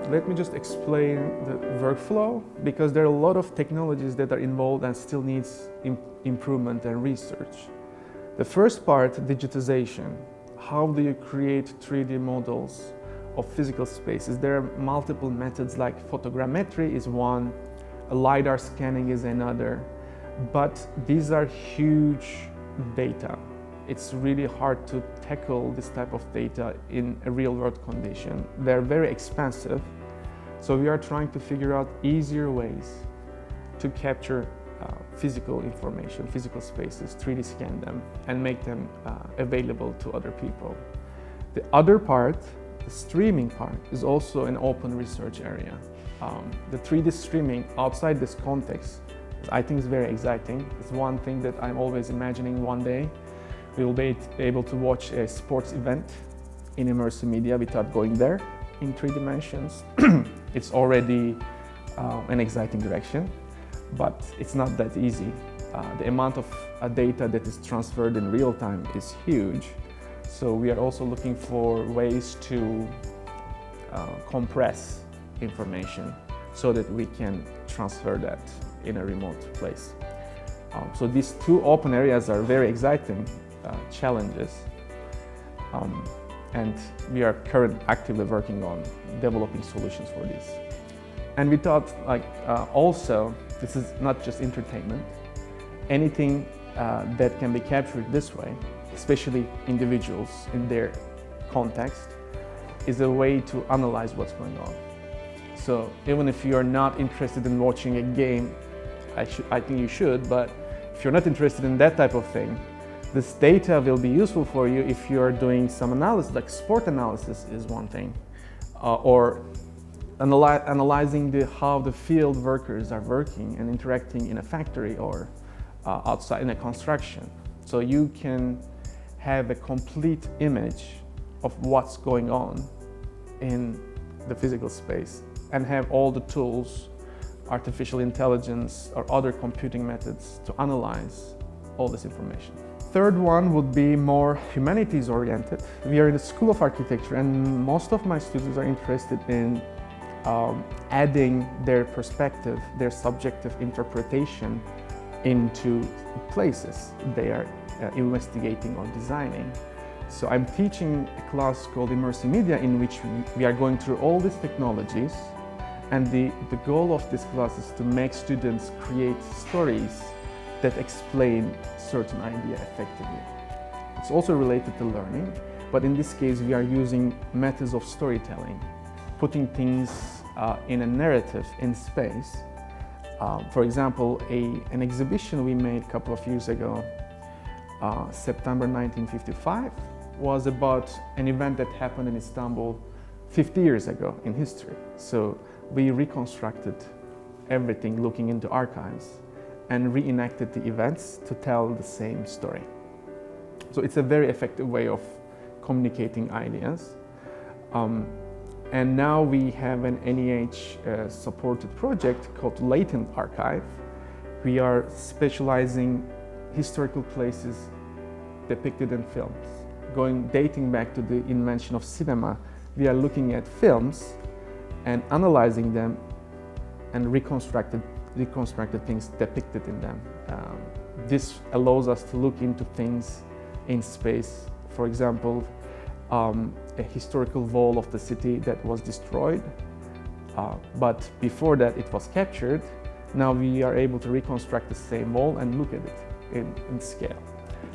Let me just explain the workflow, because there are a lot of technologies that are involved and still needs improvement and research. The first part, digitization. How do you create 3D models of physical spaces? There are multiple methods, like photogrammetry is one, LiDAR scanning is another, but these are huge data. It's really hard to tackle this type of data in a real-world condition. They're very expensive, so we are trying to figure out easier ways to capture physical information, physical spaces, 3D scan them, and make them available to other people. The other part, the streaming part, is also an open research area. The 3D streaming outside this context, I think, is very exciting. It's one thing that I'm always imagining one day we will be able to watch a sports event in immersive media without going there in 3 dimensions. It's already an exciting direction, but it's not that easy. The amount of data that is transferred in real time is huge. So we are also looking for ways to compress information so that we can transfer that in a remote place. So these two open areas are very exciting challenges, and we are currently actively working on developing solutions for this. And we thought, also, this is not just entertainment. Anything that can be captured this way, especially individuals in their context, is a way to analyze what's going on. So even if you're not interested in watching a game, I think you should, but if you're not interested in that type of thing, this data will be useful for you if you're doing some analysis, like sport analysis is one thing, or analyzing how the field workers are working and interacting in a factory or outside in a construction. So you can have a complete image of what's going on in the physical space and have all the tools, artificial intelligence or other computing methods to analyze all this information. Third one would be more humanities oriented. We are in the School of Architecture, and most of my students are interested in adding their perspective, their subjective interpretation into places they are investigating or designing. So I'm teaching a class called Immersive Media, in which we are going through all these technologies, and the goal of this class is to make students create stories that explain certain idea effectively. It's also related to learning, but in this case we are using methods of storytelling, putting things in a narrative in space. For example, an exhibition we made a couple of years ago, September 1955, was about an event that happened in Istanbul 50 years ago in history. So we reconstructed everything looking into archives and reenacted the events to tell the same story. So it's a very effective way of communicating ideas. And now we have an NEH supported project called Latent Archive. We are specializing historical places depicted in films. Dating back to the invention of cinema, we are looking at films and analyzing them and reconstructed things depicted in them. This allows us to look into things in space. For example, a historical wall of the city that was destroyed, but before that it was captured. Now we are able to reconstruct the same wall and look at it in scale.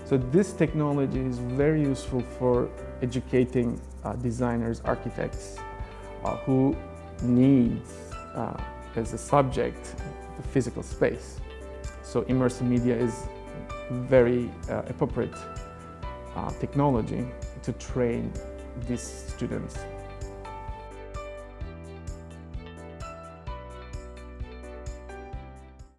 So this technology is very useful for educating designers, architects who need as a subject the physical space. So immersive media is very appropriate technology to train these students